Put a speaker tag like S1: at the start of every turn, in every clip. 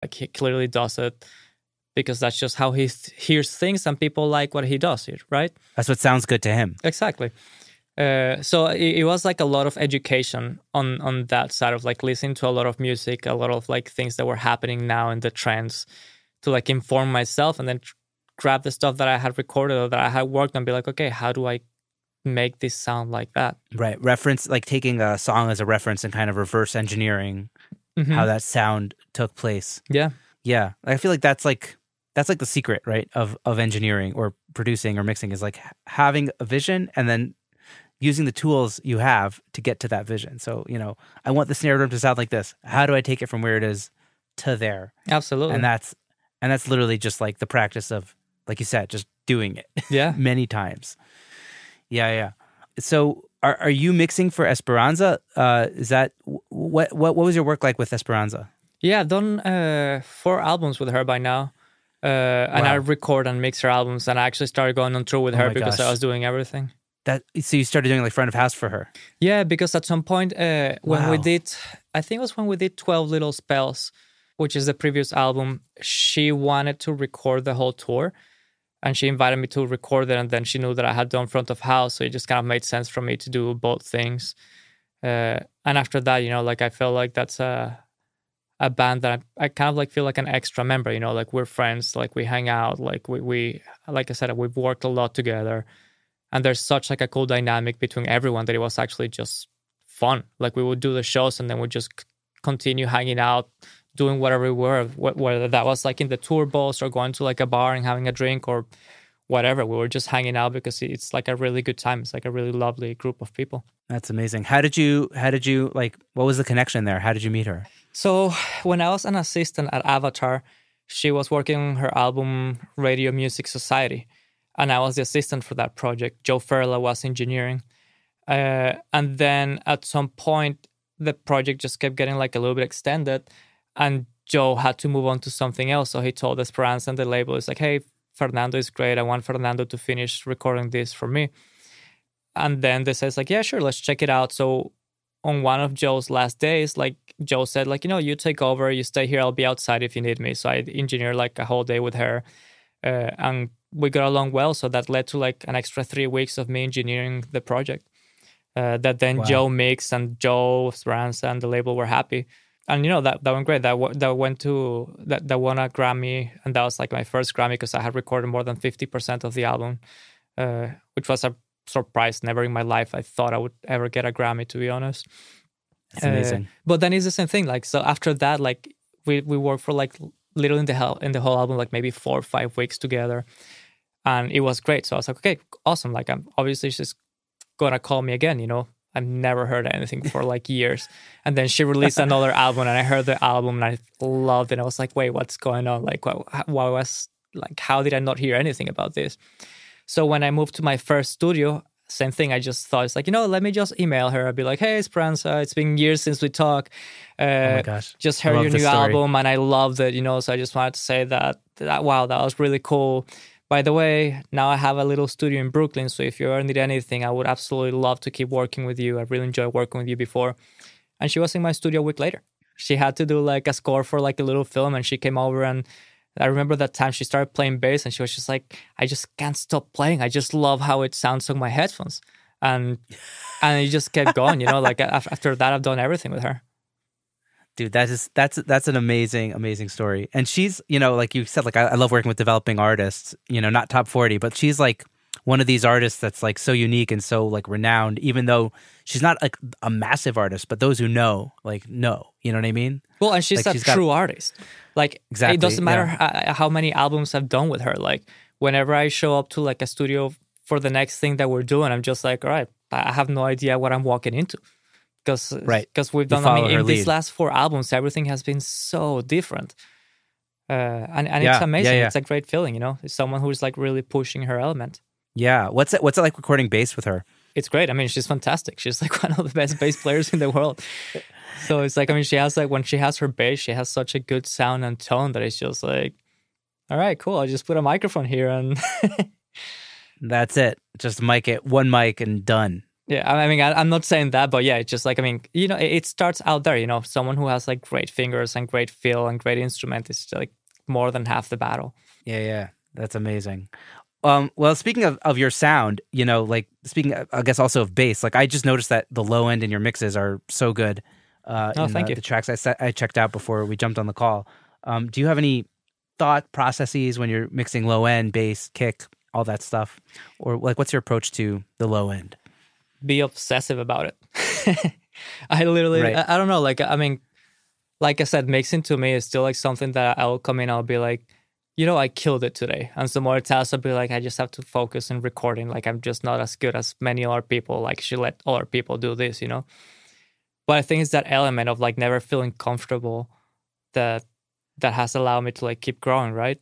S1: Like he clearly does it because that's just how he hears things, and people like what he does here, right?
S2: That's what sounds good to him.
S1: Exactly. So it was like a lot of education on that side of like listening to a lot of music, a lot of like things that were happening now in the trends to like inform myself, and then grab the stuff that I had recorded or that I had worked on and be like, okay, how do I make this sound like that?
S2: Right. Reference, like taking a song as a reference and kind of reverse engineering how that sound took place.
S1: Yeah.
S2: Yeah. I feel like that's like the secret, right, of engineering or producing or mixing, is like having a vision and then using the tools you have to get to that vision. So, I want the snare drum to sound like this. How do I take it from where it is to there?
S1: Absolutely.
S2: And that's literally just like the practice of, like you said, just doing it.
S1: Yeah.
S2: Many times. Yeah. So are you mixing for Esperanza? Is that what was your work like with Esperanza?
S1: Yeah, I've done 4 albums with her by now. And I record and mix her albums, and I actually started going on tour with her because I was doing everything.
S2: So you started doing like front of house for her?
S1: Yeah, because at some point when we did, I think it was when we did 12 Little Spells, which is the previous album, she wanted to record the whole tour, and she invited me to record it, and then she knew that I had done front of house, so it just kind of made sense for me to do both things. And after that, like I felt like that's a band that I kind of like feel like an extra member, like we're friends, like we hang out, like we like I said, we've worked a lot together. And there's such like a cool dynamic between everyone that it was actually just fun. Like we would do the shows and then we'd just continue hanging out, doing whatever we were, whether that was like in the tour bus or going to like a bar and having a drink or whatever. We were just hanging out because it's like a really good time. It's like a really lovely group of people.
S2: That's amazing. How did you like, what was the connection there? How did you meet her?
S1: So when I was an assistant at Avatar, she was working on her album Radio Music Society. And I was the assistant for that project. Joe Ferla was engineering. And then at some point, the project just kept getting like a little bit extended. And Joe had to move on to something else. So he told Esperanza and the label, it's like, hey, Fernando is great. I want Fernando to finish recording this for me. And then they says like, yeah, sure, let's check it out. So on one of Joe's last days, like Joe said, like, you take over, you stay here, I'll be outside if you need me. So I engineered like a whole day with her. And we got along well, so that led to like an extra 3 weeks of me engineering the project. That then Joe mixed, and Joe, Esperanza, and the label were happy, and that went great. That won a Grammy, and that was like my first Grammy because I had recorded more than 50% of the album, which was a surprise. Never in my life I thought I would ever get a Grammy, to be honest.
S2: That's amazing.
S1: But then it's the same thing. Like so, after that, like we worked for like little in the whole album, like maybe 4 or 5 weeks together. And it was great. So I was like, okay, awesome. Like, I'm obviously she's going to call me again, I've never heard anything for like years. And then she released another album, and I heard the album and I loved it. I was like, wait, what's going on? Like, why was, like, how did I not hear anything about this? So when I moved to my first studio, same thing. I just thought, it's like, let me just email her. I'd be like, hey, Esperanza, it's been years since we talked.
S2: Oh my gosh.
S1: Just heard your new album and I loved it, So I just wanted to say that wow, that was really cool. By the way, now I have a little studio in Brooklyn, so if you ever need anything, I would absolutely love to keep working with you. I really enjoyed working with you before. And she was in my studio a week later. She had to do like a score for like a little film, and she came over, and I remember that time she started playing bass, and she was just like, I just can't stop playing. I just love how it sounds on my headphones. And it just kept going, like after that, I've done everything with her.
S2: Dude, that's an amazing story. And she's, like you said, like I love working with developing artists, not top 40, but she's like one of these artists that's like so unique and so like renowned, even though she's not like a massive artist, but those who know, you know what I mean?
S1: Well, and she's like true artist. Like, exactly, it doesn't matter how many albums I've done with her. Like, whenever I show up to like a studio for the next thing that we're doing, I'm just like, all right, I have no idea what I'm walking into. Because we've done, in these last 4 albums, everything has been so different. And it's amazing. Yeah. It's a great feeling, It's someone who's like really pushing her element.
S2: Yeah. What's it like recording bass with her?
S1: It's great. I mean, she's fantastic. She's like one of the best bass players in the world. So it's like, I mean, she has like, when she has her bass, she has such a good sound and tone that it's just like, all right, cool. I'll just put a microphone here and...
S2: That's it. Just mic it, one mic and done.
S1: Yeah, I mean, I'm not saying that, but yeah, it's just like, I mean, it starts out there, someone who has like great fingers and great feel and great instrument is like more than half the battle.
S2: Yeah, that's amazing. Well, speaking of your sound, like speaking, I guess also of bass, like I just noticed that the low end in your mixes are so good.
S1: Thank you.
S2: The tracks I checked out before we jumped on the call. Do you have any thought processes when you're mixing low end, bass, kick, all that stuff, or like what's your approach to the low end?
S1: Be obsessive about it. I literally,
S2: Right.
S1: I don't know. Like, I mean, like I said, mixing to me is still like something that I'll come in, I'll be like, I killed it today. And some more times I'll be like, I just have to focus on recording. Like, I'm just not as good as many other people. Like, should let other people do this, But I think it's that element of like never feeling comfortable that has allowed me to like keep growing, right?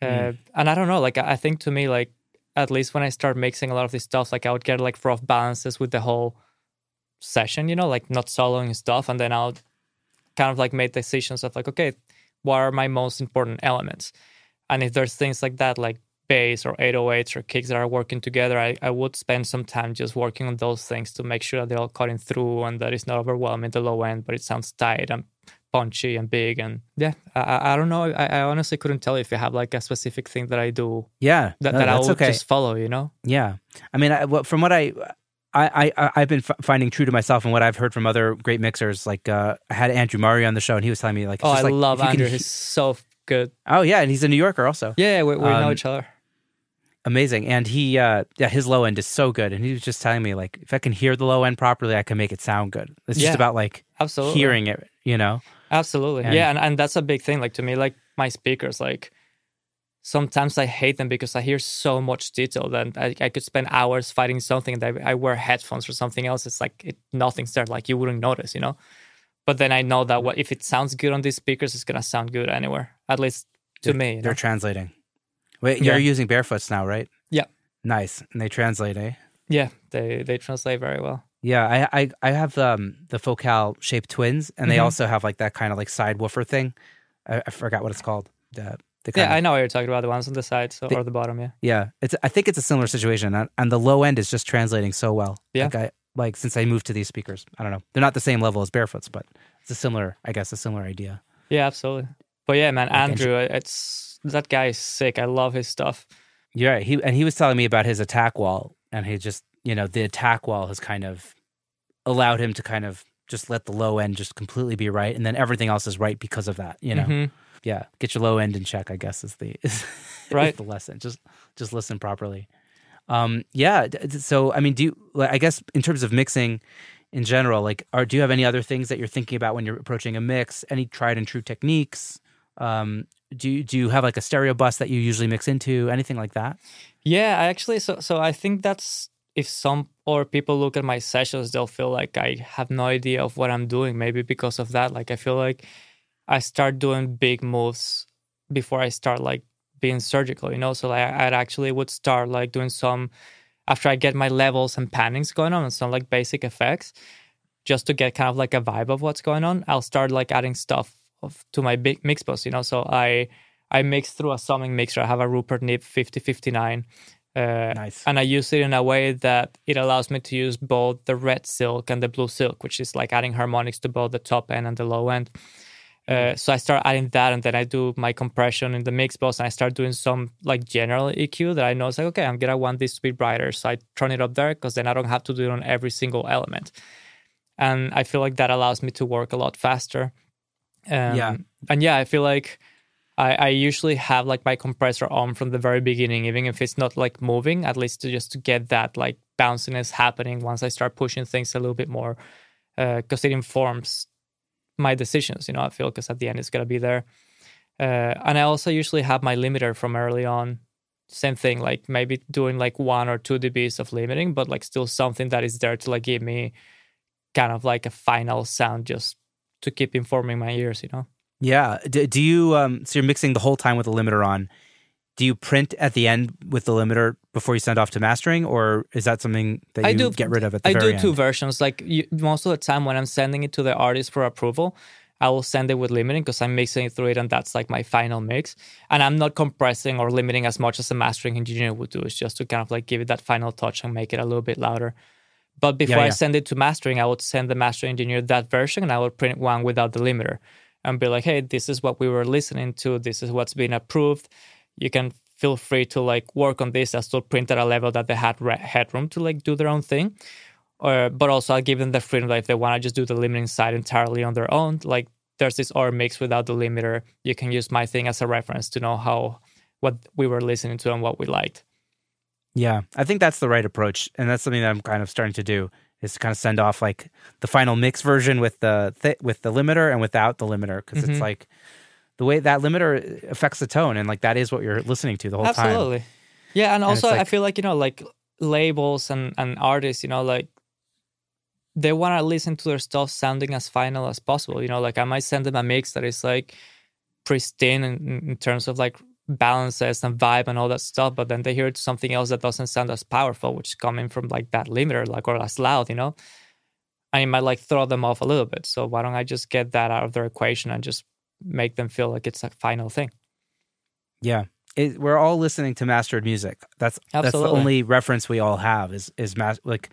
S1: And I don't know, like I think to me, like at least when I start mixing a lot of this stuff, like I would get like rough balances with the whole session, like not soloing stuff, and then I'll kind of like make decisions of like, okay, what are my most important elements? And if there's things like that, like bass or 808s or kicks that are working together, I would spend some time just working on those things to make sure that they're all cutting through and that it's not overwhelming the low end, but it sounds tight and punchy and big. And yeah, I don't know. I honestly couldn't tell you if you have like a specific thing that I do.
S2: Yeah,
S1: that I would just follow.
S2: Yeah, I mean, from what I've been finding true to myself and what I've heard from other great mixers, like I had Andrew Murray on the show and he was telling me like,
S1: I love Andrew. He's so good.
S2: Oh yeah, and he's a New Yorker also.
S1: Yeah, we know each other.
S2: Amazing. And he, his low end is so good. And he was just telling me, like, if I can hear the low end properly, I can make it sound good. It's just about, like,
S1: absolutely
S2: hearing it,
S1: Absolutely. And that's a big thing. Like, to me, like, my speakers, like, sometimes I hate them because I hear so much detail that I could spend hours fighting something that I wear headphones or something else. It's like, nothing's there. Like, you wouldn't notice, But then I know that if it sounds good on these speakers, it's going to sound good anywhere, at least to me.
S2: They're translating. Wait, you're using Barefoots now, right?
S1: Yeah.
S2: Nice. And they translate, eh?
S1: Yeah, they translate very well.
S2: Yeah, I have the Focal shaped twins, and they also have like that kind of like side woofer thing. I forgot what it's called.
S1: I know what you're talking about, the ones on the side or the bottom, yeah.
S2: Yeah, I think it's a similar situation, and the low end is just translating so well.
S1: Yeah.
S2: Like since I moved to these speakers, I don't know. They're not the same level as Barefoots, but it's a similar idea.
S1: Yeah, absolutely. But yeah, man, Andrew, that guy is sick. I love his stuff.
S2: Yeah, he was telling me about his attack wall, and he just, the attack wall has kind of allowed him to kind of just let the low end just completely be right, and then everything else is right because of that, Yeah, get your low end in check, I guess is
S1: right.
S2: the lesson. Just listen properly. Yeah, so I mean, I guess in terms of mixing in general, like, do you have any other things that you're thinking about when you're approaching a mix? Any tried and true techniques? Do you have like a stereo bus that you usually mix into? Anything like that?
S1: Yeah, I actually, so I think that's, if some or people look at my sessions, they'll feel like I have no idea of what I'm doing. Maybe because of that, like I feel like I start doing big moves before I start like being surgical, So like I actually would start like doing some, after I get my levels and pannings going on and some like basic effects, just to get kind of like a vibe of what's going on. I'll start like adding stuff to my big mix bus, So I mix through a summing mixer. I have a Rupert Nip 5059.
S2: Nice.
S1: And I use it in a way that it allows me to use both the red silk and the blue silk, which is like adding harmonics to both the top end and the low end. So I start adding that, and then I do my compression in the mix bus, and I start doing some like general EQ that I know is like, okay, I'm gonna want this to be brighter, so I turn it up there because then I don't have to do it on every single element. And I feel like that allows me to work a lot faster. And yeah, I feel like I usually have like my compressor on from the very beginning, even if it's not like moving, at least to get that like bounciness happening once I start pushing things a little bit more, because it informs my decisions, I feel, because at the end it's going to be there. And I also usually have my limiter from early on. Same thing, like maybe doing like 1 or 2 dBs of limiting, but like still something that is there to like give me kind of like a final sound just to keep informing my ears,
S2: Yeah. Do you, so you're mixing the whole time with the limiter on. Do you print at the end with the limiter before you send off to mastering, or is that something that you get rid of at the very end?
S1: I do 2 versions. Like most of the time when I'm sending it to the artist for approval, I will send it with limiting because I'm mixing it through it, and that's like my final mix. And I'm not compressing or limiting as much as a mastering engineer would do. It's just to kind of like give it that final touch and make it a little bit louder. But before I
S2: Yeah.
S1: send it to mastering, I would send the mastering engineer that version, and I would print one without the limiter and be like, hey, this is what we were listening to. This is what's been approved. You can feel free to like work on this. I still print at a level that they had headroom to like do their own thing. But also I'll give them the freedom that if they want to just do the limiting side entirely on their own, like there's this OR mix without the limiter. You can use my thing as a reference to know what we were listening to and what we liked.
S2: Yeah, I think that's the right approach, and that's something that I'm kind of starting to do, is to kind of send off like the final mix version with the limiter and without the limiter, because it's like the way that limiter affects the tone, and like that is what you're listening to the whole time.
S1: Absolutely. Yeah, and also
S2: like,
S1: I feel like, like labels and artists, like they want to listen to their stuff sounding as final as possible. Like I might send them a mix that is like pristine in terms of like balances and vibe and all that stuff, but then they hear something else that doesn't sound as powerful, which is coming from like that limiter, like, or as loud, and it might like throw them off a little bit. So why don't I just get that out of their equation and just make them feel like it's a final thing?
S2: Yeah. We're all listening to mastered music. That's the only reference we all have is like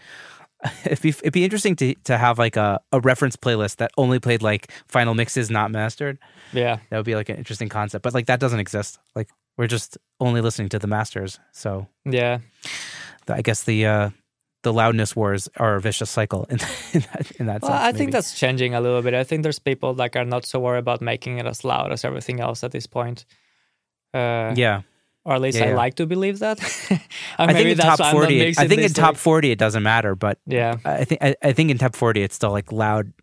S2: it'd be interesting to have like a reference playlist that only played like final mixes, not mastered.
S1: Yeah.
S2: That would be like an interesting concept. But like that doesn't exist. Like we're just only listening to the masters. So
S1: yeah.
S2: I guess the loudness wars are a vicious cycle in that sense.
S1: I think that's changing a little bit. I think there's people that are not so worried about making it as loud as everything else at this point.
S2: Yeah.
S1: Or at least I like to believe that.
S2: I think in top 40. I think in top 40 it doesn't matter, but
S1: yeah,
S2: I think in top 40 it's still like loud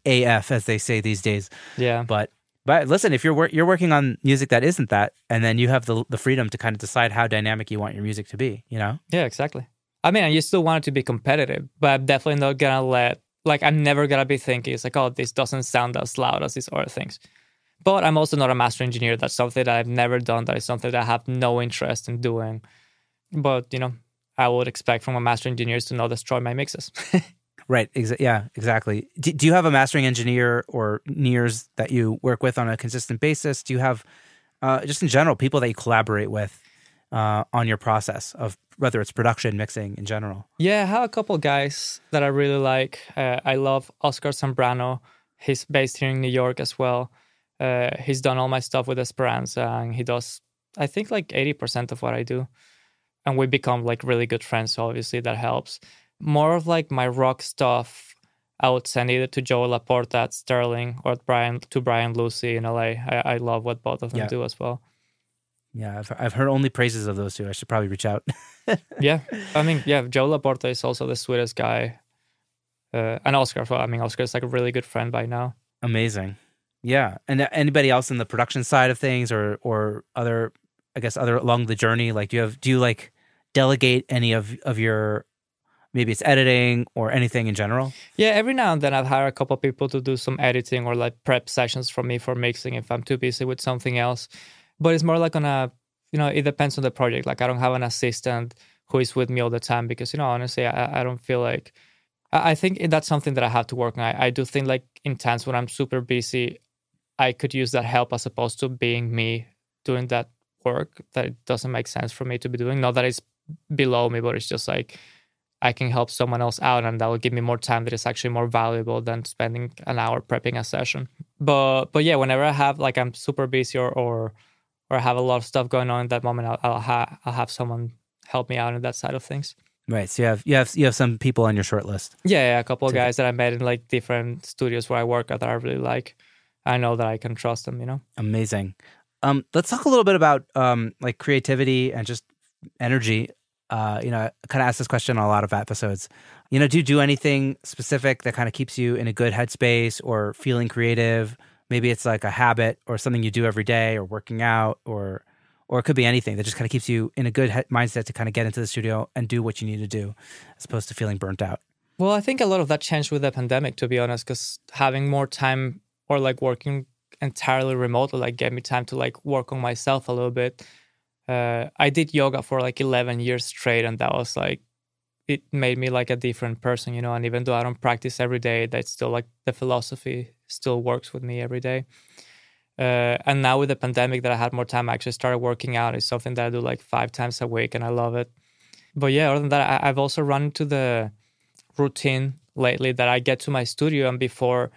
S2: AF, as they say these days.
S1: Yeah.
S2: But listen, if you're working on music that isn't that, and then you have the freedom to kind of decide how dynamic you want your music to be,
S1: Yeah, exactly. I mean, you still want it to be competitive, but I'm definitely not gonna I'm never gonna be thinking it's like, oh, this doesn't sound as loud as these other things. But I'm also not a master engineer. That's something that I've never done. That is something that I have no interest in doing. But, I would expect from a master engineer to not destroy my mixes.
S2: Right. Yeah, exactly. Do you have a mastering engineer or engineers that you work with on a consistent basis? Do you have, just in general, people that you collaborate with on your process of whether it's production, mixing in general?
S1: Yeah, I have a couple guys that I really like. I love Oscar Zambrano. He's based here in New York as well. He's done all my stuff with Esperanza, and he does, I think, like 80% of what I do. And we become like really good friends, so obviously that helps. More of like my rock stuff, I would send either to Joe Laporta at Sterling or to Brian Lucy in LA. I love what both of them do as well.
S2: Yeah, I've heard only praises of those two. I should probably reach out.
S1: Yeah, I mean, Joe Laporta is also the sweetest guy. And Oscar, Oscar is like a really good friend by now.
S2: Amazing. Yeah. And anybody else in the production side of things or other along the journey, like do you like delegate any of your, maybe it's editing or anything in general? Yeah,
S1: every now and then I've hired a couple of people to do some editing or like prep sessions for me for mixing if I'm too busy with something else. But it's more like it depends on the project. Like I don't have an assistant who is with me all the time because, honestly, I don't feel like, I think that's something that I have to work on. I do think like in times when I'm super busy, I could use that help as opposed to being me doing that work that it doesn't make sense for me to be doing. Not that it's below me, but it's just like I can help someone else out and that will give me more time that is actually more valuable than spending an hour prepping a session. But yeah, whenever I have like I'm super busy or have a lot of stuff going on in that moment, I'll have someone help me out in that side of things.
S2: Right. So you have some people on your short list.
S1: Yeah, a couple of guys that I met in like different studios where I work at that I really like. I know that I can trust them,
S2: Amazing. Let's talk a little bit about like creativity and just energy. I kind of ask this question on a lot of episodes. Do you do anything specific that kind of keeps you in a good headspace or feeling creative? Maybe it's like a habit or something you do every day or working out or it could be anything that just kind of keeps you in a good mindset to kind of get into the studio and do what you need to do as opposed to feeling burnt out.
S1: Well, I think a lot of that changed with the pandemic, to be honest, because having more time or like working entirely remotely, like gave me time to like work on myself a little bit. I did yoga for like 11 years straight, and that was like, it made me like a different person, and even though I don't practice every day, that's still like the philosophy still works with me every day. And now with the pandemic that I had more time, I actually started working out. It's something that I do like 5 times a week and I love it. But yeah, other than that, I've also run into the routine lately that I get to my studio, and before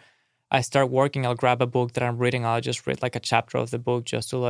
S1: I start working, I'll grab a book that I'm reading. I'll just read like a chapter of the book just to